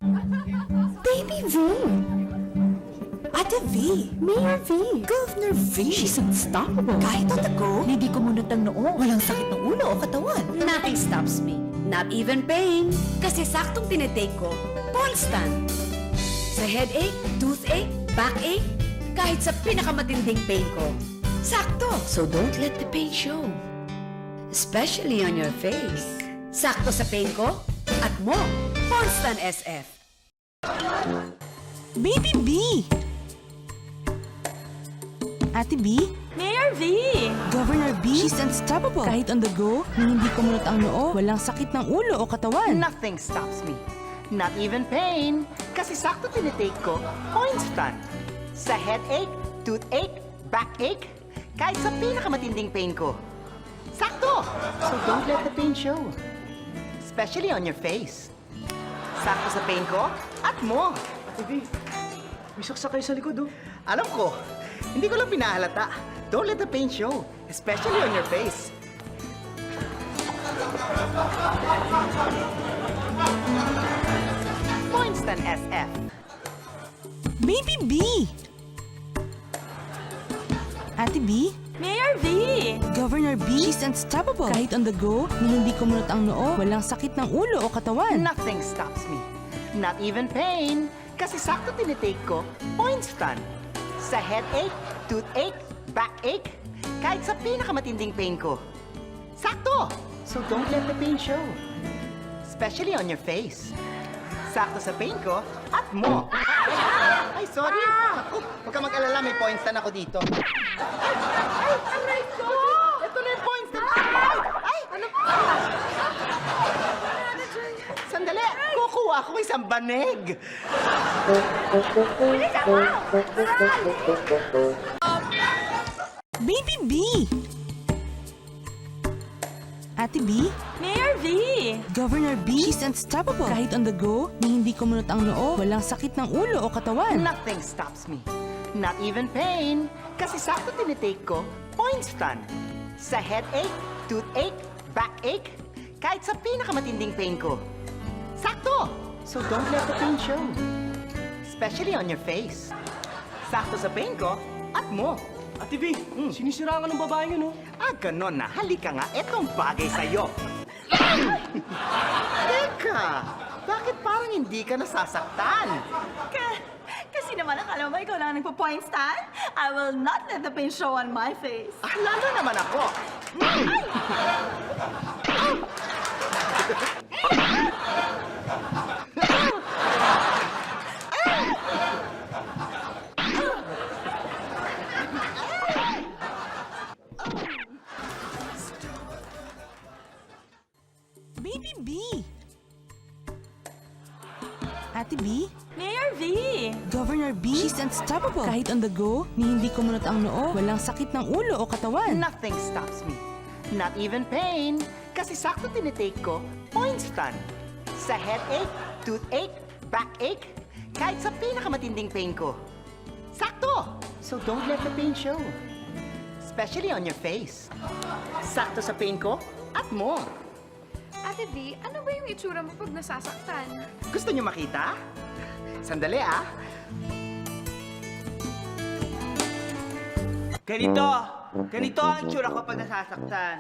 Baby V! Ate V! Mayor V! Governor V! She's unstoppable! Kahit on the go, hindi kumunot ang noo. Walang sakit ng ulo o katawan. Nothing stops me. Not even pain. Kasi saktong tinitake ko, Ponstan. Sa headache, toothache, backache, kahit sa pinakamatinding pain ko. Sakto. So don't let the pain show. Especially on your face. Sakto sa pain ko at mo, Ponstan SF. Baby B! Ate B? Mayor V! Governor B? She's unstoppable. Kahit on the go, nang hindi kumunot ang noo, walang sakit ng ulo o katawan. Nothing stops me. Not even pain. Kasi sakto tinitake ko, Ponstan. Sa headache, toothache, backache, kahit sa pinakamatinding pain ko. Sakto! So don't let the pain show. Especially on your face. Sakto sa pain ko at mo. Ate V, may saksak kayo sa likod, oh. Alam ko, hindi ko lang pinahalata. Don't let the pain show, especially on your face. Ponstan SF. Baby B! Ate B? Mayor V! Governor B? She's unstoppable. Kahit on the go, nang hindi kumunot ang noo, walang sakit ng ulo o katawan. Nothing stops me. Not even pain. Kasi sakto tinitake ko, Ponstan. Sa headache, toothache, backache, kahit sa pinakamatinding pain ko. Sakto! So don't let the pain show. Especially on your face. Sakto sa pain ko at mo. Ay, sorry. Huwag ka mag-alala, may Ponstan ako dito. Ay, aray ko! Ito na yung Ponstan. Ay! Ano pa? Sandali! Kukuha ko isang banig! Baby B! Ate B? Mayor V! Governor B? She's unstoppable. Kahit on the go, nang hindi kumunot ang noo, walang sakit ng ulo o katawan. Nothing stops me. Not even pain. Kasi sakto tinitake ko, Ponstan. Sa headache, toothache, backache, kahit sa pinakamatinding pain ko. Sakto! So don't let the pain show. Especially on your face. Sakto sa pain ko at mo. Ate V, sinisira ka ng babaeng yun, oh. Ah, ganon na. Halika nga, etong bagay sa'yo. Teka, bakit parang hindi ka nasasaktan? Kasi naman akala mo ikaw lang nagpo-point stand? I will not let the pain show on my face. Ah, lalo naman ako. Baby B! Ate B? Mayor V! Governor B? She's unstoppable. Kahit on the go, nang hindi kumunot ang noo, walang sakit ng ulo o katawan. Nothing stops me. Not even pain. Kasi sakto tinitake ko, Ponstan. Sa headache, toothache, backache, kahit sa pinakamatinding pain ko. Sakto! So don't let the pain show. Especially on your face. Sakto sa pain ko at mo. Ate V, ano ba yung itsura mo pag nasasaktan? Gusto niyo makita? Sandali ah. Ganito! Ganito ang itsura ko pag nasasaktan.